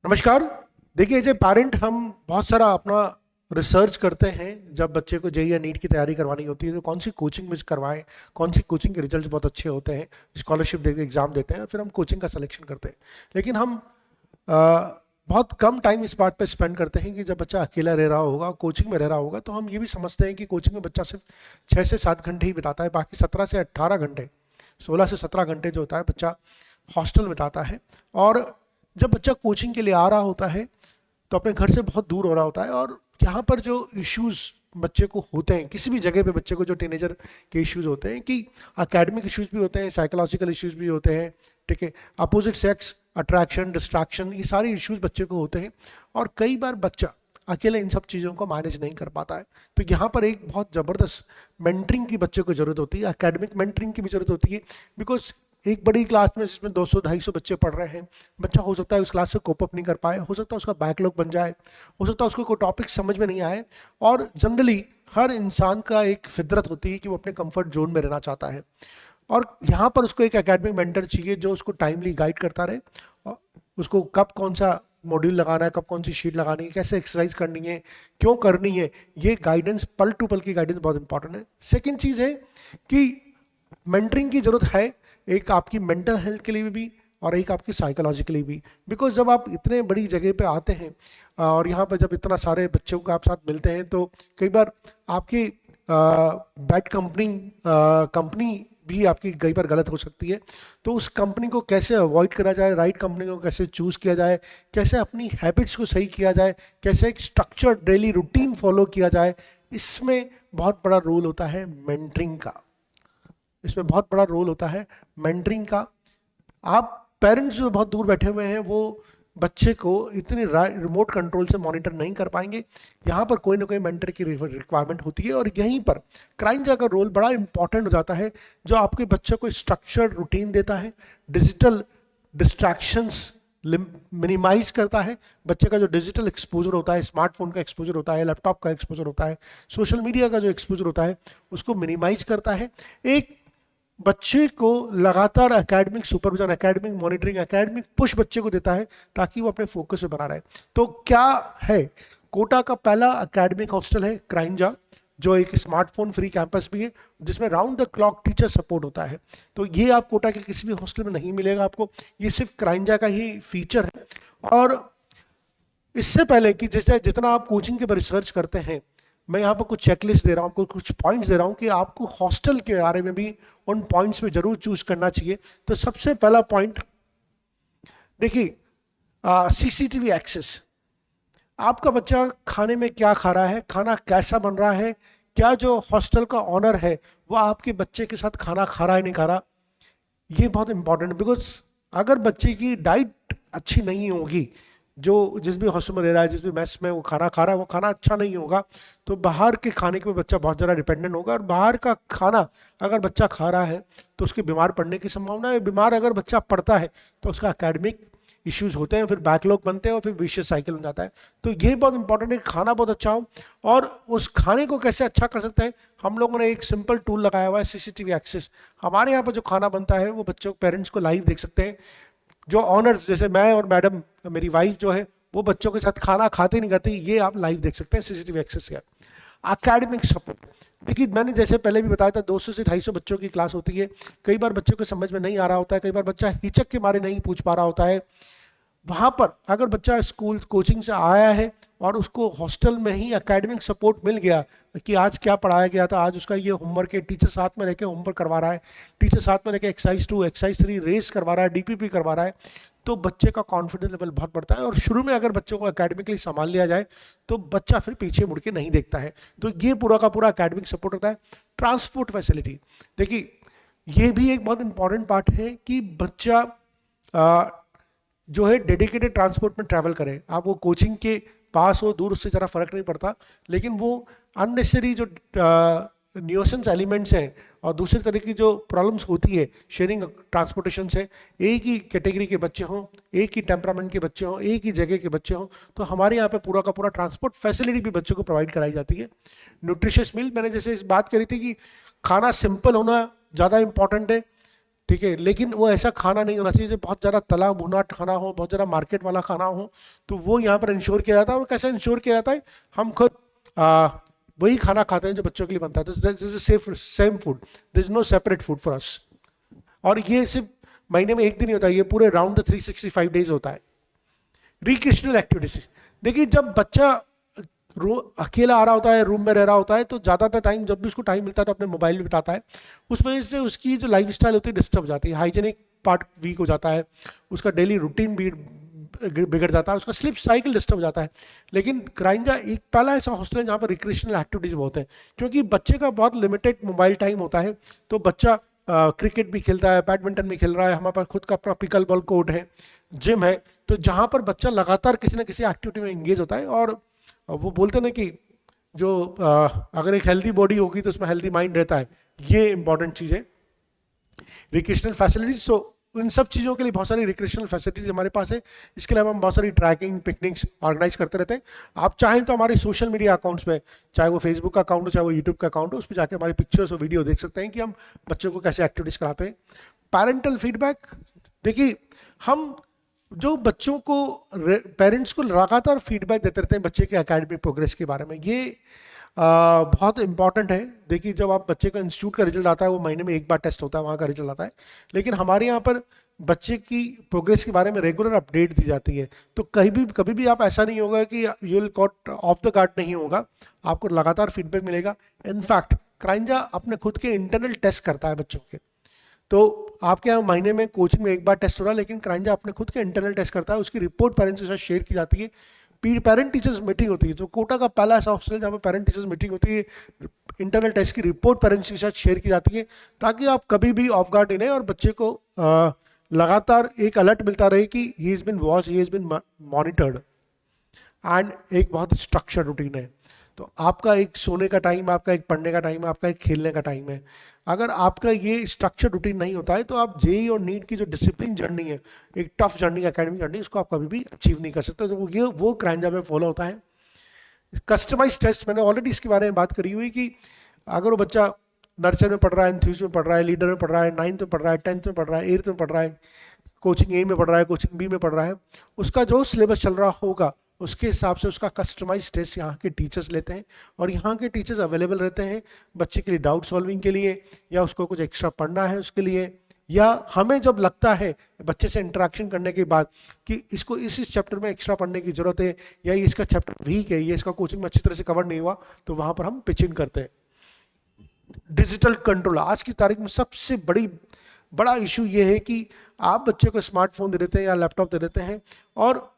नमस्कार। देखिए as a parent हम बहुत सारा अपना रिसर्च करते हैं। जब बच्चे को जेई या नीट की तैयारी करवानी होती है तो कौन सी कोचिंग में करवाएं, कौन सी कोचिंग के रिजल्ट्स बहुत अच्छे होते हैं, स्कॉलरशिप दे के एग्ज़ाम देते हैं, फिर हम कोचिंग का सिलेक्शन करते हैं। लेकिन हम बहुत कम टाइम इस बात पे स्पेंड करते हैं कि जब बच्चा अकेला रह रहा होगा, कोचिंग में रह रहा होगा, तो हम ये भी समझते हैं कि कोचिंग में बच्चा सिर्फ 6 से 7 घंटे ही बिताता है, बाकी 17 से 18 घंटे, 16 से 17 घंटे जो होता है बच्चा हॉस्टल बिताता है। और जब बच्चा कोचिंग के लिए आ रहा होता है तो अपने घर से बहुत दूर हो रहा होता है, और यहाँ पर जो इश्यूज बच्चे को होते हैं, किसी भी जगह पे बच्चे को जो टीनेजर के इश्यूज होते हैं कि एकेडमिक इश्यूज भी होते हैं, साइकोलॉजिकल इश्यूज भी होते हैं, ठीक है, अपोजिट सेक्स अट्रैक्शन, डिस्ट्रैक्शन, ये सारे इश्यूज बच्चे को होते हैं। और कई बार बच्चा अकेले इन सब चीज़ों को मैनेज नहीं कर पाता है। तो यहाँ पर एक बहुत ज़बरदस्त मेंटरिंग की बच्चे को ज़रूरत होती है, एकेडमिक मेंटरिंग की भी ज़रूरत होती है। बिकॉज एक बड़ी क्लास में जिसमें 200-250 बच्चे पढ़ रहे हैं, बच्चा हो सकता है उस क्लास से कोप अप नहीं कर पाए, हो सकता है उसका बैकलॉग बन जाए, हो सकता है उसको कोई टॉपिक समझ में नहीं आए। और जनरली हर इंसान का एक फितरत होती है कि वो अपने कंफर्ट जोन में रहना चाहता है, और यहाँ पर उसको एक एकेडमिक मेंटर चाहिए जो उसको टाइमली गाइड करता रहे, और उसको कब कौन सा मॉड्यूल लगाना है, कब कौन सी शीट लगानी है, कैसे एक्सरसाइज करनी है, क्यों करनी है, ये गाइडेंस, पल टू पल की गाइडेंस बहुत इंपॉर्टेंट है। सेकेंड चीज़ है कि मेंटरिंग की ज़रूरत है, एक आपकी मेंटल हेल्थ के लिए भी और एक आपकी साइकोलॉजी के लिए भी। बिकॉज जब आप इतने बड़ी जगह पे आते हैं और यहाँ पर जब इतना सारे बच्चों को आप साथ मिलते हैं, तो कई बार आपकी बैड कंपनी भी आपकी कई बार गलत हो सकती है। तो उस कंपनी को कैसे अवॉइड करा जाए, राइट कंपनी को कैसे चूज़ किया जाए, कैसे अपनी हैबिट्स को सही किया जाए, कैसे एक स्ट्रक्चर्ड डेली रूटीन फॉलो किया जाए, इसमें बहुत बड़ा रोल होता है मेंटरिंग का। इसमें बहुत बड़ा रोल होता है मेंटरिंग का। आप पेरेंट्स जो बहुत दूर बैठे हुए हैं वो बच्चे को इतने रिमोट कंट्रोल से मॉनिटर नहीं कर पाएंगे। यहाँ पर कोई ना कोई मेंटर की रिक्वायरमेंट होती है, और यहीं पर क्राइंजा का रोल बड़ा इंपॉर्टेंट हो जाता है, जो आपके बच्चे को स्ट्रक्चर्ड रूटीन देता है, डिजिटल डिस्ट्रैक्शंस मिनिमाइज करता है। बच्चे का जो डिजिटल एक्सपोजर होता है, स्मार्टफोन का एक्सपोजर होता है, लैपटॉप का एक्सपोजर होता है, सोशल मीडिया का जो एक्सपोजर होता है, उसको मिनिमाइज करता है। एक बच्चे को लगातार academic supervision, academic monitoring, academic push बच्चे को देता है ताकि वो अपने फोकस में बना रहे। तो क्या है, कोटा का पहला एकेडमिक हॉस्टल है क्राइंजा, जो एक स्मार्टफोन फ्री कैंपस भी है, जिसमें round the clock teacher support होता है। तो ये आप कोटा के किसी भी हॉस्टल में नहीं मिलेगा आपको, ये सिर्फ क्राइंजा का ही फीचर है। और इससे पहले कि जैसे जितना आप कोचिंग के पर रिसर्च करते हैं, मैं यहाँ पर कुछ चेकलिस्ट दे रहा हूँ, आपको कुछ पॉइंट्स दे रहा हूँ कि आपको हॉस्टल के बारे में भी उन पॉइंट्स में जरूर चूज करना चाहिए। तो सबसे पहला पॉइंट देखिए, सीसीटीवी एक्सेस। आपका बच्चा खाने में क्या खा रहा है, खाना कैसा बन रहा है, क्या जो हॉस्टल का ऑनर है वो आपके बच्चे के साथ खाना खा रहा है नहीं खा रहा, ये बहुत इंपॉर्टेंट है। बिकॉज अगर बच्चे की डाइट अच्छी नहीं होगी, जो जिस भी हॉस्टल में रह रहा है, जिस भी मेस में वो खाना खा रहा है, वो खाना अच्छा नहीं होगा, तो बाहर के खाने के पे बच्चा बहुत ज़्यादा डिपेंडेंट होगा। और बाहर का खाना अगर बच्चा खा रहा है तो उसके बीमार पड़ने की संभावना है। बीमार अगर बच्चा पड़ता है तो उसका एकेडमिक इश्यूज होते हैं, फिर बैकलॉग बनते हैं और फिर विशियस साइकिल बन जाता है। तो ये बहुत इंपॉर्टेंट है कि खाना बहुत अच्छा हो। और उस खाने को कैसे अच्छा कर सकते हैं, हम लोगों ने एक सिंपल टूल लगाया हुआ है, सीसीटीवी एक्सेस। हमारे यहाँ पर जो खाना बनता है वो बच्चों पेरेंट्स को लाइव देख सकते हैं। जो ऑनर्स, जैसे मैं और मैडम, मेरी वाइफ जो है, वो बच्चों के साथ खाना खाते नहीं खाते, ये आप लाइव देख सकते हैं सीसीटीवी एक्सेस से। एकेडमिक सपोर्ट, देखिए मैंने जैसे पहले भी बताया था, 200 से 250 बच्चों की क्लास होती है। कई बार बच्चों को समझ में नहीं आ रहा होता है, कई बार बच्चा हिचक के मारे नहीं पूछ पा रहा होता है। वहाँ पर अगर बच्चा स्कूल कोचिंग से आया है और उसको हॉस्टल में ही एकेडमिक सपोर्ट मिल गया कि आज क्या पढ़ाया गया था, आज उसका ये होमवर्क है, टीचर साथ में रह के होमवर्क करवा रहा है, टीचर साथ में रह के एक्सरसाइज 2 एक्सरसाइज 3 रेस करवा रहा है, डीपीपी करवा रहा है, तो बच्चे का कॉन्फिडेंस लेवल बहुत बढ़ता है। और शुरू में अगर बच्चों को एकेडमिकली संभाल लिया जाए तो बच्चा फिर पीछे मुड़ के नहीं देखता है। तो ये पूरा का पूरा एकेडमिक सपोर्ट होता है। ट्रांसपोर्ट फैसिलिटी, देखिए ये भी एक बहुत इंपॉर्टेंट पार्ट है कि बच्चा जो है डेडिकेटेड ट्रांसपोर्ट में ट्रैवल करें। आप वो कोचिंग के पास हो, दूर, उससे ज़रा फर्क नहीं पड़ता, लेकिन वो अननेसेसरी जो न्यूसेंस एलिमेंट्स हैं और दूसरे तरह की जो प्रॉब्लम्स होती है शेयरिंग ट्रांसपोर्टेशन से, एक ही कैटेगरी के बच्चे हों, एक ही टेम्परामेंट के बच्चे हों, एक ही जगह के बच्चे हों, तो हमारे यहाँ पे पूरा का पूरा ट्रांसपोर्ट फैसिलिटी भी बच्चों को प्रोवाइड कराई जाती है। न्यूट्रिशियस मील, मैंने जैसे इस बात करी थी कि खाना सिंपल होना ज़्यादा इंपॉर्टेंट है, ठीक है, लेकिन वो ऐसा खाना नहीं होना चाहिए जो बहुत ज़्यादा तला भुना खाना हो, बहुत ज़्यादा मार्केट वाला खाना हो। तो वो यहाँ पर इंश्योर किया जाता है। और कैसे इंश्योर किया जाता है, हम खुद वही खाना खाते हैं जो बच्चों के लिए बनता है। This is safe same food, this is no separate food for us. और ये सिर्फ महीने में एक दिन ही होता है, ये पूरे राउंड द 365 डेज होता है। रिक्रिएशनल एक्टिविटीज, देखिए जब बच्चा अकेला आ रहा होता है, रूम में रह रहा होता है, तो ज़्यादातर टाइम जब भी उसको टाइम मिलता है तो अपने मोबाइल में बिताता है। उस वजह से उसकी जो लाइफ स्टाइल होती है डिस्टर्ब हो जाती है, हाइजीनिक पार्ट वीक हो जाता है, उसका डेली रूटीन भी बिगड़ जाता है, उसका स्लिप साइकिल डिस्टर्ब हो जाता है। लेकिन क्राइंजा एक पहला ऐसा हॉस्टल है जहाँ पर रिक्रिएशनल एक्टिविटीज़ बहुत है, क्योंकि बच्चे का बहुत लिमिटेड मोबाइल टाइम होता है। तो बच्चा क्रिकेट भी खेलता है, बैडमिंटन भी खेल रहा है, हमारे पास खुद का अपना पिकल बॉल कोर्ट है, जिम है, तो जहाँ पर बच्चा लगातार किसी न किसी एक्टिविटी में इंगेज होता है। और वो बोलते हैं ना कि जो अगर एक हेल्दी बॉडी होगी तो उसमें हेल्दी माइंड रहता है, ये इंपॉर्टेंट चीज़ है। रिक्रिएशनल फैसिलिटीज, सो इन सब चीज़ों के लिए बहुत सारी रिक्रिएशनल फैसिलिटीज हमारे पास है। इसके अलावा हम बहुत सारी ट्रैकिंग पिकनिक्स ऑर्गेनाइज करते रहते हैं। आप चाहें तो हमारे सोशल मीडिया अकाउंट्स में, चाहे वो फेसबुक का अकाउंट हो चाहे वो यूट्यूब का अकाउंट हो, उस पर जाकर हमारी पिक्चर्स और वीडियो देख सकते हैं कि हम बच्चों को कैसे एक्टिविटीज़ कराते हैं। पैरेंटल फीडबैक, देखिए हम जो बच्चों को पेरेंट्स को लगातार फीडबैक देते रहते हैं बच्चे के एकेडमिक प्रोग्रेस के बारे में, ये बहुत इंपॉर्टेंट है। देखिए जब आप बच्चे का इंस्टीट्यूट का रिजल्ट आता है वो महीने में एक बार टेस्ट होता है, वहाँ का रिजल्ट आता है, लेकिन हमारे यहाँ पर बच्चे की प्रोग्रेस के बारे में रेगुलर अपडेट दी जाती है। तो कभी भी आप ऐसा नहीं होगा कि you will caught off the guard नहीं होगा, आपको लगातार फीडबैक मिलेगा। इनफैक्ट क्राइंजा अपने खुद के इंटरनल टेस्ट करता है बच्चों के। तो आपके यहाँ महीने में कोचिंग में एक बार टेस्ट हो रहा है, लेकिन क्राइंजा अपने खुद के इंटरनल टेस्ट करता है, उसकी रिपोर्ट पेरेंट्स के साथ शेयर की जाती है। पेरेंट टीचर्स मीटिंग होती है, जो कोटा का पहला ऐसा हॉस्टल है जहाँ पर पेरेंट टीचर्स मीटिंग होती है, इंटरनल टेस्ट की रिपोर्ट पेरेंट्स के साथ शेयर की जाती है, ताकि आप कभी भी ऑफ गार्ड नहीं और बच्चे को लगातार एक अलर्ट मिलता रहे कि he has been watch, he has been monitored. And एक बहुत स्ट्रक्चर रूटीन है। तो आपका एक सोने का टाइम, आपका एक पढ़ने का टाइम है, आपका एक खेलने का टाइम है। अगर आपका ये स्ट्रक्चर रूटीन नहीं होता है तो आप जेई और नीट की जो डिसिप्लिन जर्नी है, एक टफ जर्नी, एकेडमिक जर्नी, उसको आप कभी भी अचीव नहीं कर सकते। तो ये वो क्राइंजा में फॉलो होता है। कस्टमाइज टेस्ट, मैंने ऑलरेडी इसके बारे में बात करी हुई कि अगर वो बच्चा नर्सरी में पढ़ रहा है, एंथ्यूज में पढ़ रहा है, लीडर में पढ़ रहा है, 9th में पढ़ रहा है, 10th में पढ़ रहा है, 8th में पढ़ रहा है, कोचिंग ए में पढ़ रहा है, कोचिंग बी में पढ़ रहा है, उसका जो सिलेबस चल रहा होगा उसके हिसाब से उसका कस्टमाइज टेस्ट यहाँ के टीचर्स लेते हैं। और यहाँ के टीचर्स अवेलेबल रहते हैं बच्चे के लिए डाउट सॉल्विंग के लिए, या उसको कुछ एक्स्ट्रा पढ़ना है उसके लिए, या हमें जब लगता है बच्चे से इंटरेक्शन करने के बाद कि इसको इस चैप्टर में एक्स्ट्रा पढ़ने की जरूरत है, या ये इसका चैप्टर वीक है, ये इसका कोचिंग में अच्छी तरह से कवर नहीं हुआ, तो वहाँ पर हम पिच इन करते हैं। डिजिटल कंट्रोल, आज की तारीख में सबसे बड़ा इशू ये है कि आप बच्चे को स्मार्टफोन दे देते हैं या लैपटॉप दे देते हैं, और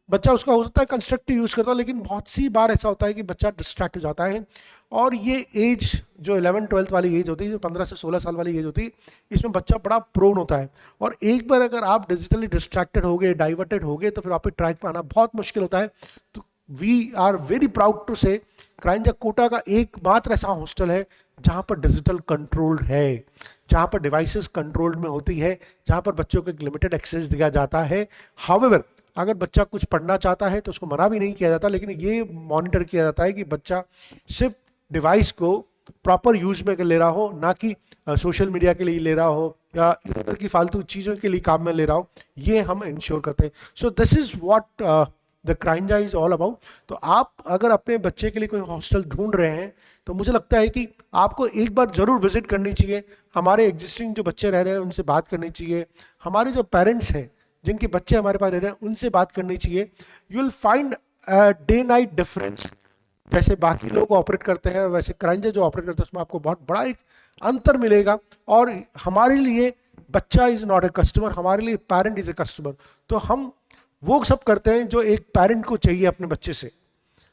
बच्चा उसका हो सकता है कंस्ट्रक्टिव यूज़ करता है, लेकिन बहुत सी बार ऐसा होता है कि बच्चा डिस्ट्रैक्ट हो जाता है। और ये एज जो 11-12 वाली एज होती है, जो 15 से 16 साल वाली एज होती है, इसमें बच्चा बड़ा प्रोन होता है। और एक बार अगर आप डिजिटली डिस्ट्रैक्टेड हो गए, डाइवर्टेड हो गए, तो फिर आप ट्रैक पर आना बहुत मुश्किल होता है। तो we are very proud to say क्राइंजा कोटा का एकमात्र ऐसा हॉस्टल है जहाँ पर डिजिटल कंट्रोल्ड है, जहाँ पर डिवाइसेस कंट्रोल्ड में होती है, जहाँ पर बच्चों को एक लिमिटेड एक्सेस दिया जाता है। हाउएवर अगर बच्चा कुछ पढ़ना चाहता है तो उसको मना भी नहीं किया जाता, लेकिन ये मॉनिटर किया जाता है कि बच्चा सिर्फ डिवाइस को प्रॉपर यूज में ले रहा हो, ना कि सोशल मीडिया के लिए ले रहा हो या इधर की फालतू चीज़ों के लिए काम में ले रहा हो। ये हम इंश्योर करते हैं। So this is what the क्राइंजा इज ऑल अबाउट। तो आप अगर अपने बच्चे के लिए कोई हॉस्टल ढूंढ रहे हैं तो मुझे लगता है कि आपको एक बार जरूर विजिट करनी चाहिए। हमारे एग्जिस्टिंग जो बच्चे रह रहे हैं उनसे बात करनी चाहिए, हमारे जो पेरेंट्स हैं जिनके बच्चे हमारे पास रह रहे हैं उनसे बात करनी चाहिए। You will find day night difference. जैसे बाकी लोग ऑपरेट करते हैं वैसे क्राइंजा जो ऑपरेट करते हैं उसमें आपको बहुत बड़ा एक अंतर मिलेगा। और हमारे लिए बच्चा इज नॉट ए कस्टमर, हमारे लिए पेरेंट इज ए कस्टमर। तो हम वो सब करते हैं जो एक पेरेंट को चाहिए अपने बच्चे से।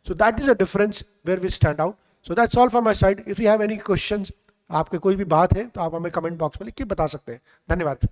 So that is a difference where we stand out. So that's all from my side. If you have any questions, आपके कोई भी बात है तो आप हमें कमेंट बॉक्स में लिख के बता सकते हैं। धन्यवाद।